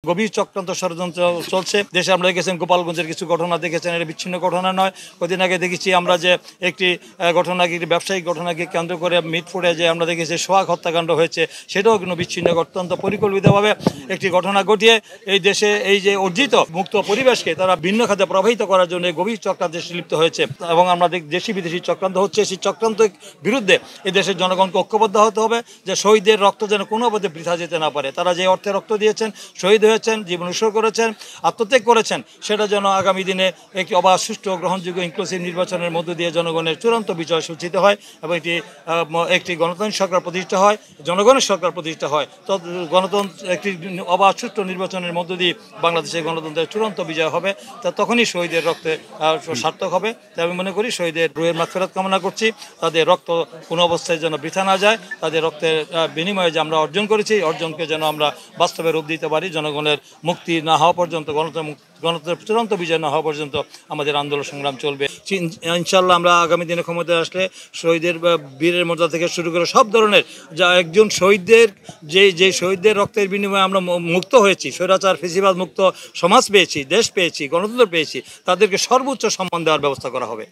গভীর চক্রান্ত ষড়যন্ত্র চলছে। দেশে আমরা দেখেছেন গোপালগঞ্জের কিছু ঘটনা দেখেছেন, এটা বিচ্ছিন্ন ঘটনা নয়। কদিন আগে দেখেছি আমরা যে একটি ঘটনাকে, একটি ব্যবসায়িক ঘটনাকে কেন্দ্র করে মিটফোর্ডে যে আমরা দেখেছি সোহাগ হত্যাকাণ্ড হয়েছে, সেটাও কিন্তু বিচ্ছিন্ন অত্যন্ত পরিকল্পিতভাবে একটি ঘটনা ঘটিয়ে এই দেশে এই যে অর্জিত মুক্ত পরিবেশকে তারা ভিন্ন খাতে প্রবাহিত করার জন্য গভীর চক্রান্তে লিপ্ত হয়েছে। এবং আমরা দেশি বিদেশি চক্রান্ত হচ্ছে, সেই চক্রান্তের বিরুদ্ধে এই দেশের জনগণকে ঐক্যবদ্ধ হতে হবে, যে শহীদের রক্ত যেন কোনো পথে বৃথা যেতে না পারে। তারা যে অর্থে রক্ত দিয়েছেন, শহীদ হয়েছেন, জীবন উৎসর্গ করেছেন, আত্মত্যাগ করেছেন, সেটা যেন আগামী দিনে একটি অবাধ, সুষ্ঠু, গ্রহণযোগ্য, ইনক্লুসিভ নির্বাচনের মধ্য দিয়ে জনগণের চূড়ান্ত বিজয় সূচিত হয় এবং একটি গণতান্ত্রিক সরকার প্রতিষ্ঠা হয়, জনগণের সরকার প্রতিষ্ঠা হয়। তো গণতন্ত্র একটি অবাধ, সুষ্ঠু নির্বাচনের মধ্য দিয়ে বাংলাদেশের গণতন্ত্রের চূড়ান্ত বিজয় হবে। তা তখনই শহীদের রক্তে সার্থক হবে। তাই আমি মনে করি শহীদের রুহের মাগফিরাত কামনা করছি। তাদের রক্ত কোনো অবস্থায় যেন বৃথা না যায়, তাদের রক্তের বিনিময়ে যে আমরা অর্জন করেছি, অর্জনকে যেন আমরা বাস্তবে রূপ দিতে পারি। জনগণের মুক্তি না হওয়া পর্যন্ত, গণতন্ত্রের চূড়ান্ত বিজয় না হওয়া পর্যন্ত আমাদের আন্দোলন সংগ্রাম চলবে। ইনশাল্লাহ আমরা আগামী দিনে ক্ষমতায় আসলে শহীদের বীরের মর্যাদা থেকে শুরু করে সব ধরনের, যা একজন শহীদদের যে শহীদদের রক্তের বিনিময়ে আমরা মুক্ত হয়েছি, স্বৈরাচার ফেসিবাদ মুক্ত সমাজ পেয়েছি, দেশ পেয়েছি, গণতন্ত্র পেয়েছি, তাদেরকে সর্বোচ্চ সম্মান দেওয়ার ব্যবস্থা করা হবে।